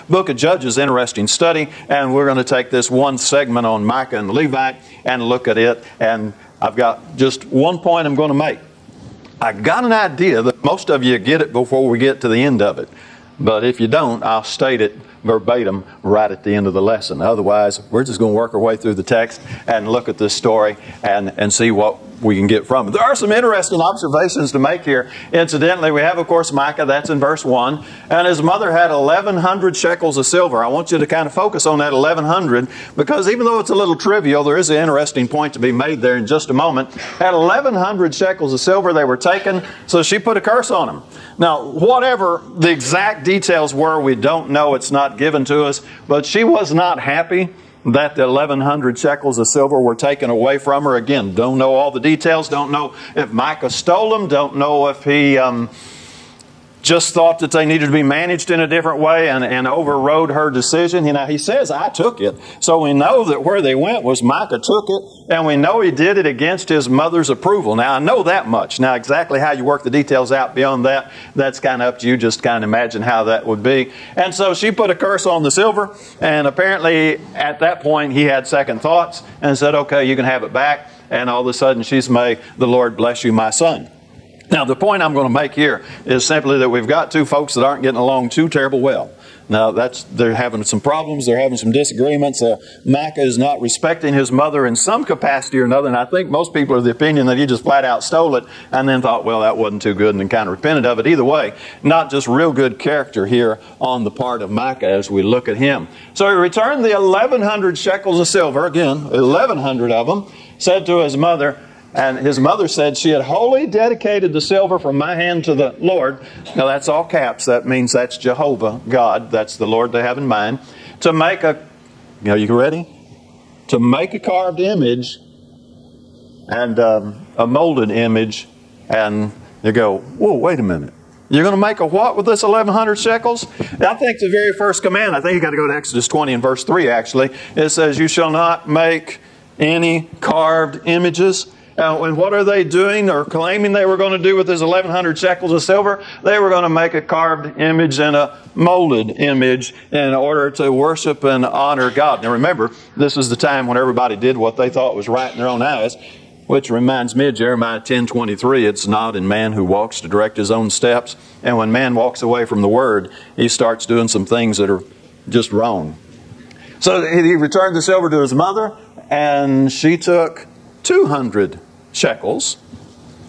Book of Judges, interesting study, and we're going to take this one segment on Micah and the Levite and look at it. And I've got just one point I'm going to make. I got an idea that most of you get it before we get to the end of it. But if you don't, I'll state it verbatim right at the end of the lesson. Otherwise, we're just going to work our way through the text and look at this story and see what we can get from it. There are some interesting observations to make here. Incidentally, we have, of course, Micah. That's in verse 1. And his mother had 1,100 shekels of silver. I want you to kind of focus on that 1,100 because even though it's a little trivial, there is an interesting point to be made there in just a moment. At 1,100 shekels of silver, they were taken, so she put a curse on them. Now, whatever the exact details were, we don't know. It's not given to us. But she was not happy that the 1,100 shekels of silver were taken away from her. Again, don't know all the details. Don't know if Micah stole them. Don't know if he just thought that they needed to be managed in a different way and overrode her decision. You know, he says, I took it. So we know that where they went was Micah took it, and we know he did it against his mother's approval. Now, I know that much. Now, exactly how you work the details out beyond that, that's kind of up to you. Just kind of imagine how that would be. And so she put a curse on the silver, and apparently at that point he had second thoughts and said, okay, you can have it back. And all of a sudden she's, may the Lord bless you, my son. Now, the point I'm going to make here is simply that we've got two folks that aren't getting along too terrible well. Now, they're having some problems. They're having some disagreements. Micah is not respecting his mother in some capacity or another. And I think most people are of the opinion that he just flat out stole it and then thought, well, that wasn't too good, and then kind of repented of it. Either way, not just real good character here on the part of Micah as we look at him. So he returned the 1,100 shekels of silver, again, 1,100 of them, said to his mother, and his mother said she had wholly dedicated the silver from my hand to the Lord. Now that's all caps. That means that's Jehovah, God. That's the Lord they have in mind. To make a, you ready? To make a carved image and a molded image. And you go, whoa, wait a minute. You're going to make a what with this 1,100 shekels? I think the very first command, I think you got to go to Exodus 20 and verse 3 actually. It says, you shall not make any carved images. And what are they doing or claiming they were going to do with this 1,100 shekels of silver? They were going to make a carved image and a molded image in order to worship and honor God. Now remember, this is the time when everybody did what they thought was right in their own eyes, which reminds me of Jeremiah 10:23. It's not in man who walks to direct his own steps. And when man walks away from the Word, he starts doing some things that are just wrong. So he returned the silver to his mother, and she took 200 shekels.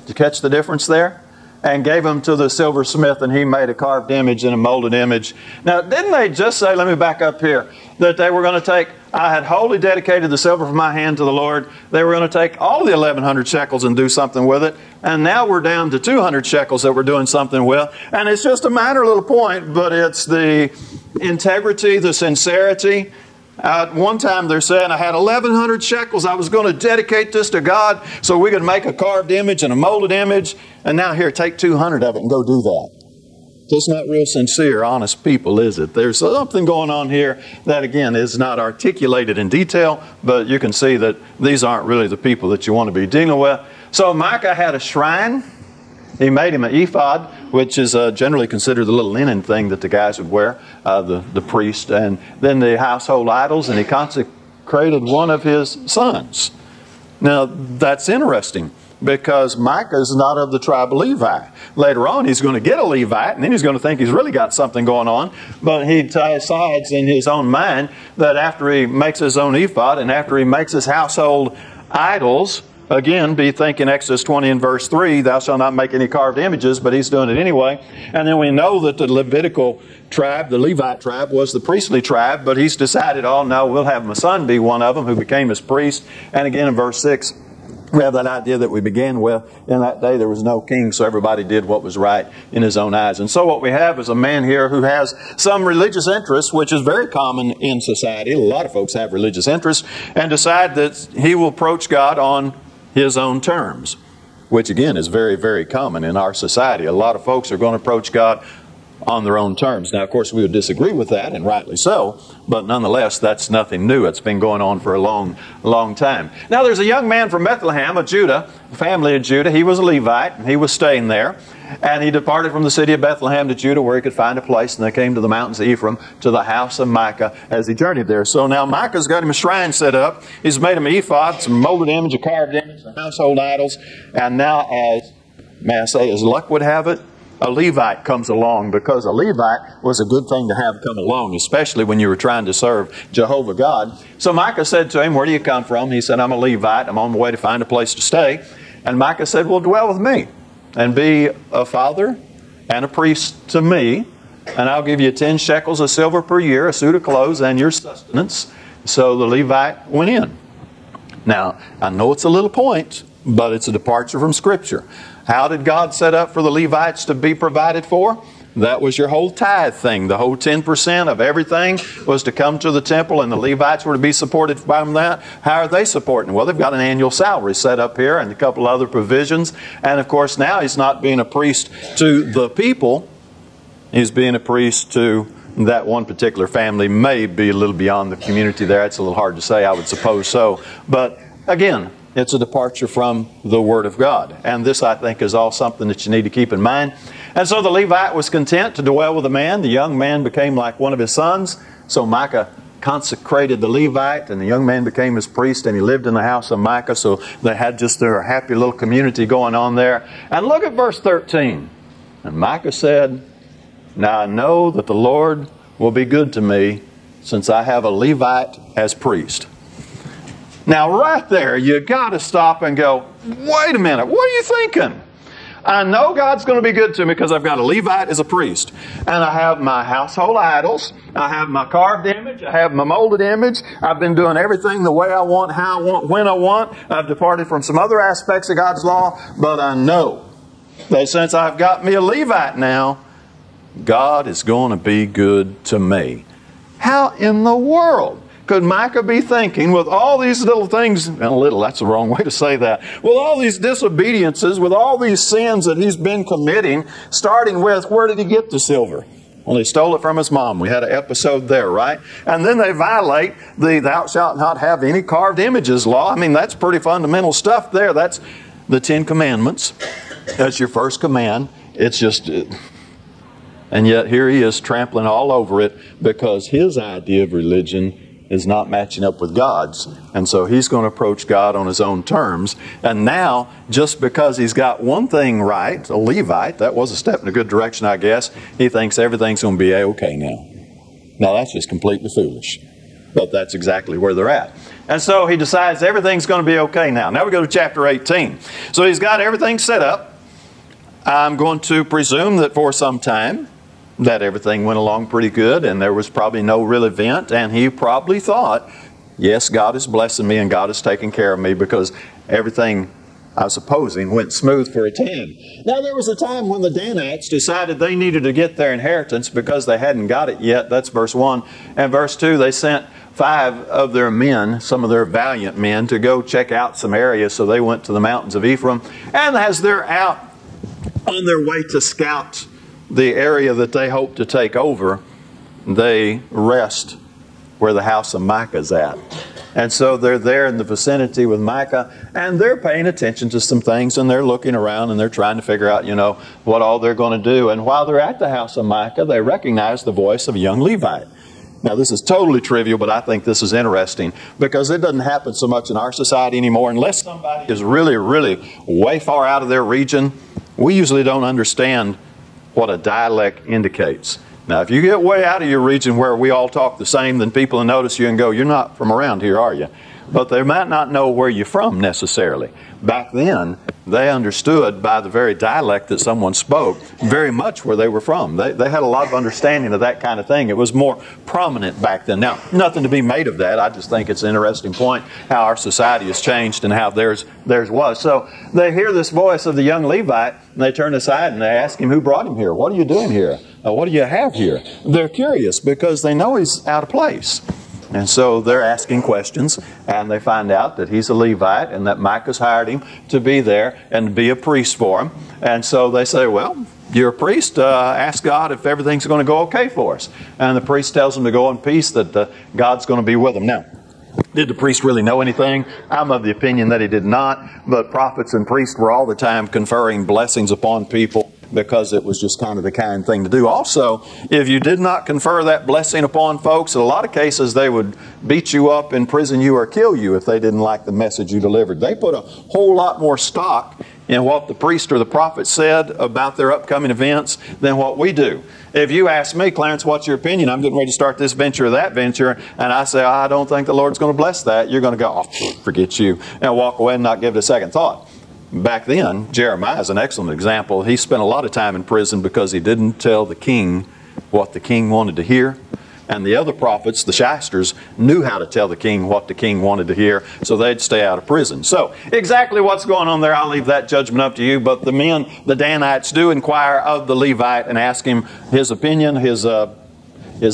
Did you catch the difference there? And gave them to the silversmith, and he made a carved image and a molded image. Now, didn't they just say, let me back up here, that they were going to take, I had wholly dedicated the silver from my hand to the Lord. They were going to take all the 1,100 shekels and do something with it. And now we're down to 200 shekels that we're doing something with. And it's just a minor little point, but it's the integrity, the sincerity. At one time they're saying, I had 1,100 shekels. I was going to dedicate this to God so we could make a carved image and a molded image. And now here, take 200 of it and go do that. That's not real sincere, honest people, is it? There's something going on here that, again, is not articulated in detail, but you can see that these aren't really the people that you want to be dealing with. So Micah had a shrine. He made him an ephod, which is generally considered the little linen thing that the guys would wear, the priest, and then the household idols, and he consecrated one of his sons. Now, that's interesting, because Micah is not of the tribe of Levi. Later on, he's going to get a Levite, and then he's going to think he's really got something going on, but he decides in his own mind that after he makes his own ephod, and after he makes his household idols, again, be thinking Exodus 20 and verse 3, thou shalt not make any carved images, but he's doing it anyway. And then we know that the Levitical tribe, the Levite tribe, was the priestly tribe, but he's decided, oh no, we'll have my son be one of them who became his priest. And again in verse 6, we have that idea that we began with. In that day there was no king, so everybody did what was right in his own eyes. And so what we have is a man here who has some religious interests, which is very common in society. A lot of folks have religious interests, and decide that he will approach God on his own terms, which again is very, very common in our society. A lot of folks are going to approach God on their own terms. Now, of course, we would disagree with that, and rightly so, but nonetheless, that's nothing new. It's been going on for a long time. Now, there's a young man from Bethlehem of Judah, family of Judah. He was a Levite, and he was staying there. And he departed from the city of Bethlehem to Judah where he could find a place, and they came to the mountains of Ephraim to the house of Micah as he journeyed there. So now Micah's got him a shrine set up. He's made him an ephod, some molded image, a carved image, some household idols. And now, as may I say, as luck would have it, a Levite comes along, because a Levite was a good thing to have come along, especially when you were trying to serve Jehovah God. So Micah said to him, "Where do you come from?" He said, "I'm a Levite. I'm on my way to find a place to stay." And Micah said, "Well, dwell with me and be a father and a priest to me, and I'll give you 10 shekels of silver per year, a suit of clothes, and your sustenance." So the Levite went in. Now, I know it's a little point, but it's a departure from Scripture. How did God set up for the Levites to be provided for? That was your whole tithe thing. The whole 10% of everything was to come to the temple, and the Levites were to be supported by that. How are they supporting? Well, they've got an annual salary set up here and a couple other provisions. And of course, now he's not being a priest to the people. He's being a priest to that one particular family. May be a little beyond the community there. It's a little hard to say. I would suppose so. But again, it's a departure from the Word of God. And this, I think, is all something that you need to keep in mind. And so the Levite was content to dwell with the man. The young man became like one of his sons. So Micah consecrated the Levite, and the young man became his priest, and he lived in the house of Micah. So they had just their happy little community going on there. And look at verse 13. And Micah said, "Now I know that the Lord will be good to me, since I have a Levite as priest." Now right there, you got to stop and go, wait a minute, what are you thinking? I know God's going to be good to me because I've got a Levite as a priest. And I have my household idols. I have my carved image. I have my molded image. I've been doing everything the way I want, how I want, when I want. I've departed from some other aspects of God's law. But I know that since I've got me a Levite now, God is going to be good to me. How in the world could Micah be thinking, with all these little things, well, little, that's the wrong way to say that, with all these disobediences, with all these sins that he's been committing, starting with, where did he get the silver? Well, he stole it from his mom. We had an episode there, right? And then they violate the "thou shalt not have any carved images" law. I mean, that's pretty fundamental stuff there. That's the 10 Commandments. That's your first command. It's just... And yet here he is trampling all over it because his idea of religion is not matching up with God's. And so he's going to approach God on his own terms. And now, just because he's got one thing right, a Levite, that was a step in a good direction, I guess, he thinks everything's going to be okay now. Now, that's just completely foolish. But that's exactly where they're at. And so he decides everything's going to be okay now. Now we go to chapter 18. So he's got everything set up. I'm going to presume that for some time, that everything went along pretty good, and there was probably no real event, and he probably thought, yes, God is blessing me and God is taking care of me, because everything, I was supposing, went smooth for a time. Now there was a time when the Danites decided they needed to get their inheritance because they hadn't got it yet. That's verse 1. And verse 2, they sent 5 of their men, some of their valiant men, to go check out some areas. So they went to the mountains of Ephraim, and as they're out on their way to scout the area that they hope to take over, they rest where the house of Micah's at. And so they're there in the vicinity with Micah, and they're paying attention to some things, and they're looking around, and they're trying to figure out, what all they're going to do. And while they're at the house of Micah, they recognize the voice of a young Levite. Now, this is totally trivial, but I think this is interesting because it doesn't happen so much in our society anymore. Unless somebody is really, really way far out of their region, we usually don't understand what a dialect indicates. Now, if you get way out of your region where we all talk the same, then people will notice you and go, "You're not from around here, are you?" But they might not know where you're from necessarily. Back then, they understood by the very dialect that someone spoke very much where they were from. They had a lot of understanding of that kind of thing. It was more prominent back then. Now, nothing to be made of that. I just think it's an interesting point how our society has changed and how theirs was. So they hear this voice of the young Levite, and they turn aside and they ask him, "Who brought him here? What are you doing here? What do you have here?" They're curious because they know he's out of place. And so they're asking questions, and they find out that he's a Levite and that Micah's hired him to be there and be a priest for him. And so they say, "Well, you're a priest, ask God if everything's going to go okay for us. And the priest tells them to go in peace, that God's going to be with them. Now, did the priest really know anything? I'm of the opinion that he did not. But prophets and priests were all the time conferring blessings upon people, because it was just kind of the kind thing to do. Also, if you did not confer that blessing upon folks, in a lot of cases they would beat you up, imprison you, or kill you if they didn't like the message you delivered. They put a whole lot more stock in what the priest or the prophet said about their upcoming events than what we do. If you ask me, Clarence, what's your opinion? I'm getting ready to start this venture or that venture, and I say, I don't think the Lord's going to bless that. You're going to go, oh, forget you, and walk away and not give it a second thought. Back then, Jeremiah is an excellent example. He spent a lot of time in prison because he didn't tell the king what the king wanted to hear. And the other prophets, the shysters, knew how to tell the king what the king wanted to hear, so they'd stay out of prison. So, exactly what's going on there, I'll leave that judgment up to you. But the men, the Danites, do inquire of the Levite and ask him his opinion, his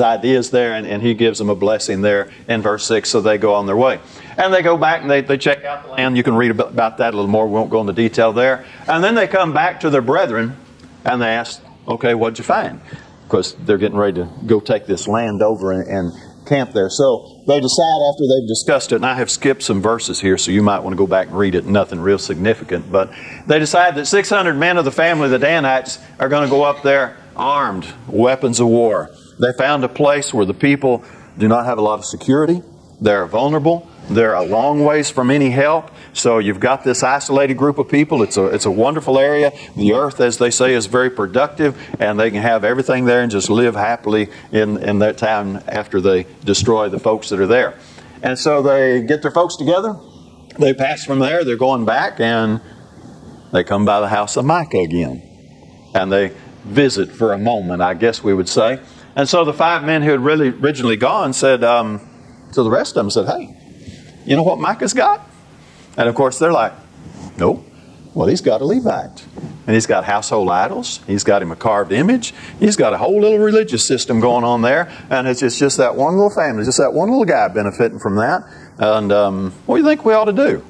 ideas there, and he gives them a blessing there in verse 6, so they go on their way. And they go back and they check out the land. You can read about that a little more. We won't go into detail there. And then they come back to their brethren and they ask, okay, what'd you find? Because they're getting ready to go take this land over and camp there. So they decide, after they've discussed it, and I have skipped some verses here, so you might want to go back and read it. Nothing real significant. But they decide that 600 men of the family of the Danites are going to go up there armed, weapons of war. They found a place where the people do not have a lot of security. They're vulnerable. They're a long ways from any help. So you've got this isolated group of people. It's a wonderful area. The earth, as they say, is very productive, and they can have everything there and just live happily in that town after they destroy the folks that are there. And so they get their folks together. They pass from there. They're going back, and they come by the house of Micah again. And they visit for a moment, I guess we would say. And so the 5 men who had really originally gone said, to the rest of them said, hey, you know what Micah's got? And of course they're like, nope. Well, he's got a Levite. And he's got household idols. He's got him a carved image. He's got a whole little religious system going on there. And it's just that one little family, just that one little guy benefiting from that. And what do you think we ought to do?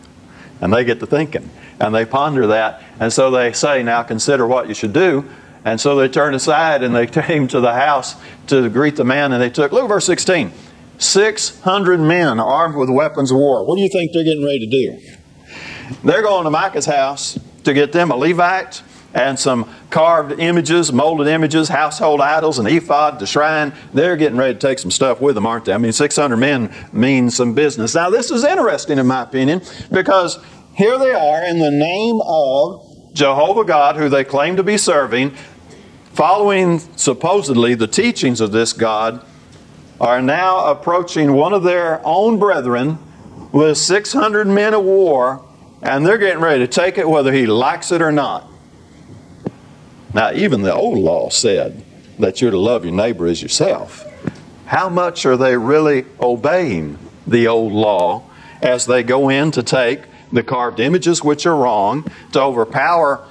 And they get to thinking. And they ponder that. And so they say, now consider what you should do. And so they turned aside and they came to the house to greet the man. And they took, look at verse 16. 600 men armed with weapons of war. What do you think they're getting ready to do? They're going to Micah's house to get them a Levite and some carved images, molded images, household idols, an ephod, the shrine. They're getting ready to take some stuff with them, aren't they? I mean, 600 men means some business. Now, this is interesting in my opinion, because here they are in the name of Jehovah God, who they claim to be serving, following supposedly the teachings of this God, are now approaching one of their own brethren with 600 men of war, and they're getting ready to take it whether he likes it or not. Now, even the old law said that you're to love your neighbor as yourself. How much are they really obeying the old law as they go in to take the carved images, which are wrong, to overpower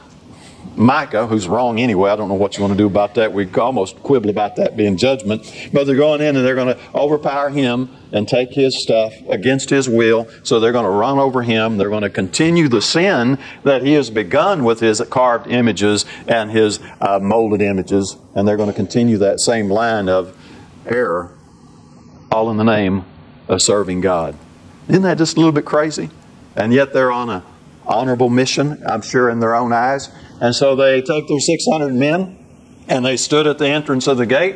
Micah, who's wrong anyway? I don't know what you want to do about that. We almost quibble about that being judgment. But they're going in and they're going to overpower him and take his stuff against his will. So they're going to run over him. They're going to continue the sin that he has begun with his carved images and his molded images. And they're going to continue that same line of error, all in the name of serving God. Isn't that just a little bit crazy? And yet they're on an honorable mission, I'm sure, in their own eyes. And so they took their 600 men, and they stood at the entrance of the gate.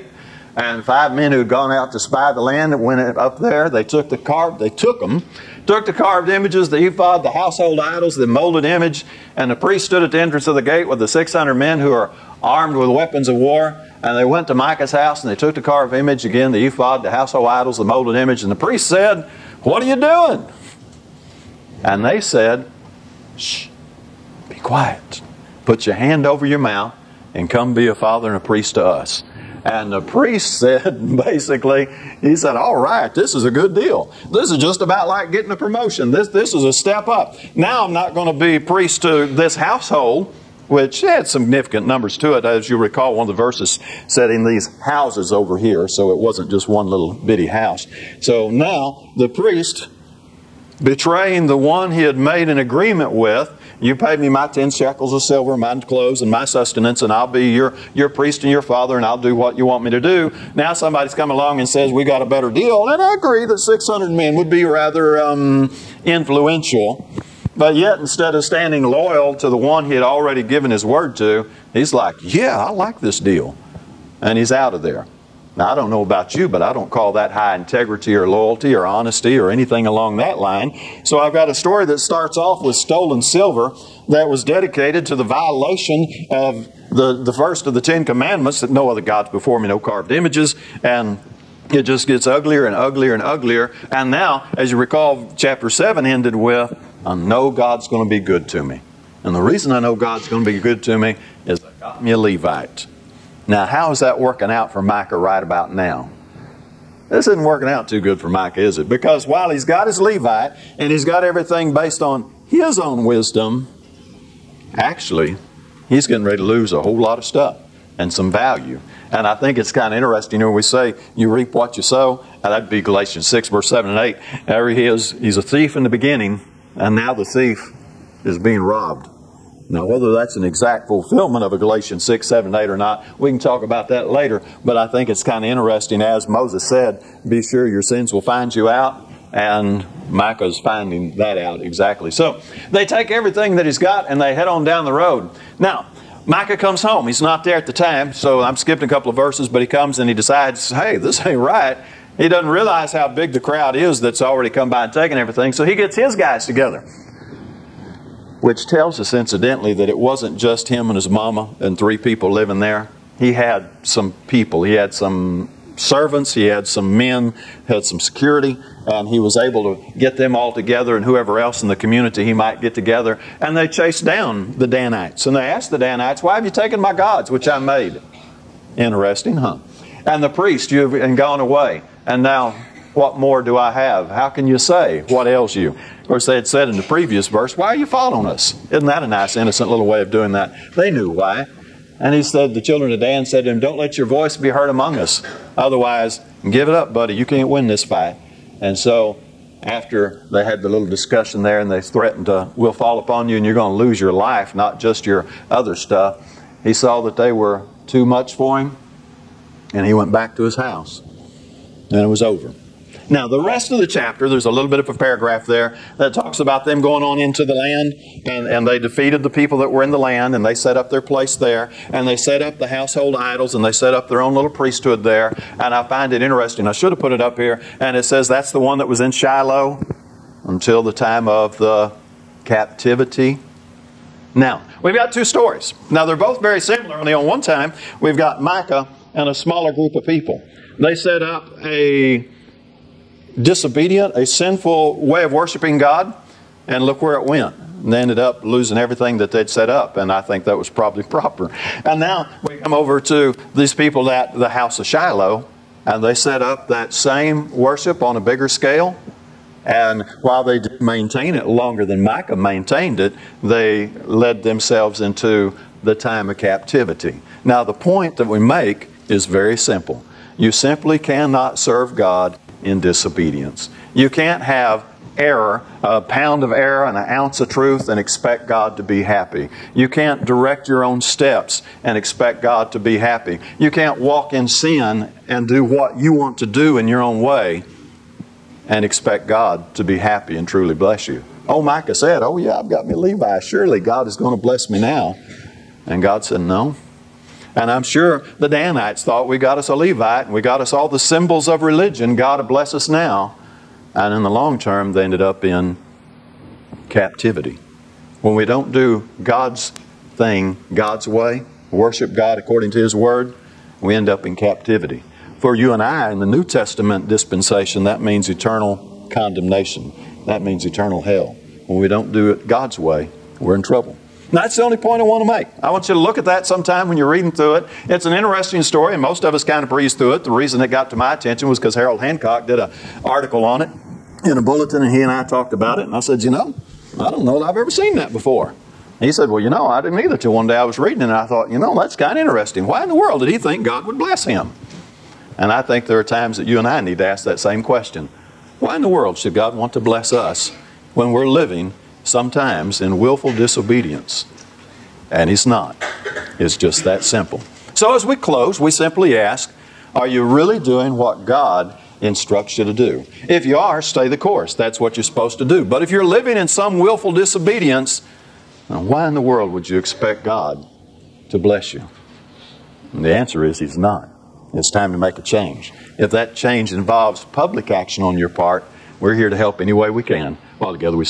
And 5 men who had gone out to spy the land went up there. They took the carved images, the ephod, the household idols, the molded image. And the priest stood at the entrance of the gate with the 600 men who are armed with weapons of war. And they went to Micah's house, and they took the carved image again, the ephod, the household idols, the molded image. And the priest said, "What are you doing?" And they said, "Shh, be quiet. Put your hand over your mouth and come be a father and a priest to us." And the priest said, basically, he said, all right, this is a good deal. This is just about like getting a promotion. This is a step up. Now I'm not going to be priest to this household, which had significant numbers to it. As you recall, one of the verses said in these houses over here, so it wasn't just one little bitty house. So now the priest, betraying the one he had made an agreement with, You pay me my 10 shekels of silver, my clothes, and my sustenance, and I'll be your priest and your father, and I'll do what you want me to do. Now somebody's come along and says, we got a better deal. And I agree that 600 men would be rather influential. But yet, instead of standing loyal to the one he had already given his word to, he's like, yeah, I like this deal. And he's out of there. Now, I don't know about you, but I don't call that high integrity or loyalty or honesty or anything along that line. So I've got a story that starts off with stolen silver that was dedicated to the violation of the first of the 10 commandments, that no other gods before me, no carved images. And it just gets uglier and uglier and uglier. And now, as you recall, chapter 7 ended with, I know God's going to be good to me. And the reason I know God's going to be good to me is I got me a Levite. Now, how is that working out for Micah right about now? This isn't working out too good for Micah, is it? Because while he's got his Levite and he's got everything based on his own wisdom, actually, he's getting ready to lose a whole lot of stuff and some value. And I think it's kind of interesting when we say you reap what you sow. And that'd be Galatians 6, verse 7 and 8. There he is. He's a thief in the beginning, and now the thief is being robbed. Now, whether that's an exact fulfillment of a Galatians 6, 7, 8 or not, we can talk about that later. But I think it's kind of interesting, as Moses said, be sure your sins will find you out. And Micah's finding that out exactly. So they take everything that he's got and they head on down the road. Now, Micah comes home. He's not there at the time, so I'm skipping a couple of verses, but he comes and he decides, hey, this ain't right. He doesn't realize how big the crowd is that's already come by and taken everything, so he gets his guys together. Which tells us, incidentally, that it wasn't just him and his mama and 3 people living there. He had some people. He had some servants. He had some men. Had some security. And he was able to get them all together and whoever else in the community he might get together. And they chased down the Danites. And they asked the Danites, why have you taken my gods, which I made? Interesting, huh? And the priest, you have gone away. And now, what more do I have? How can you say? What ails you? Of course, they had said in the previous verse, why are you following us? Isn't that a nice, innocent little way of doing that? They knew why. And he said, the children of Dan said to him, don't let your voice be heard among us. Otherwise, give it up, buddy. You can't win this fight. And so, after they had the little discussion there and they threatened to, we'll fall upon you and you're going to lose your life, not just your other stuff, he saw that they were too much for him. And he went back to his house. And it was over. Now, the rest of the chapter, there's a little bit of a paragraph there that talks about them going on into the land, and they defeated the people that were in the land, and they set up their place there, and they set up the household idols, and they set up their own little priesthood there. And I find it interesting. I should have put it up here, and it says that's the one that was in Shiloh until the time of the captivity. Now, we've got 2 stories. Now, they're both very similar, only on one time we've got Micah and a smaller group of people. They set up a disobedient, a sinful way of worshiping God, and look where it went. And they ended up losing everything that they'd set up, and I think that was probably proper. And now we come over to these people at the house of Shiloh, and they set up that same worship on a bigger scale. And while they did maintain it longer than Micah maintained it, they led themselves into the time of captivity. Now, the point that we make is very simple. You simply cannot serve God in disobedience. You can't have error, a pound of error and an ounce of truth, and expect God to be happy. You can't direct your own steps and expect God to be happy. You can't walk in sin and do what you want to do in your own way and expect God to be happy and truly bless you. Oh, Micah said, oh yeah, I've got me Levi. Surely God is going to bless me now. And God said, no. And I'm sure the Danites thought, we got us a Levite and we got us all the symbols of religion. God will bless us now. And in the long term, they ended up in captivity. When we don't do God's thing God's way, worship God according to His Word, we end up in captivity. For you and I, in the New Testament dispensation, that means eternal condemnation. That means eternal hell. When we don't do it God's way, we're in trouble. And that's the only point I want to make. I want you to look at that sometime when you're reading through it. It's an interesting story, and most of us kind of breeze through it. The reason it got to my attention was because Harold Hancock did an article on it in a bulletin, and he and I talked about it. And I said, you know, I don't know that I've ever seen that before. And he said, well, you know, I didn't either till one day I was reading it, and I thought, you know, that's kind of interesting. Why in the world did he think God would bless him? And I think there are times that you and I need to ask that same question. Why in the world should God want to bless us when we're living sometimes in willful disobedience. And he's not. It's just that simple. So as we close, we simply ask, are you really doing what God instructs you to do? If you are, stay the course. That's what you're supposed to do. But if you're living in some willful disobedience, why in the world would you expect God to bless you? And the answer is He's not. It's time to make a change. If that change involves public action on your part, we're here to help any way we can. While together we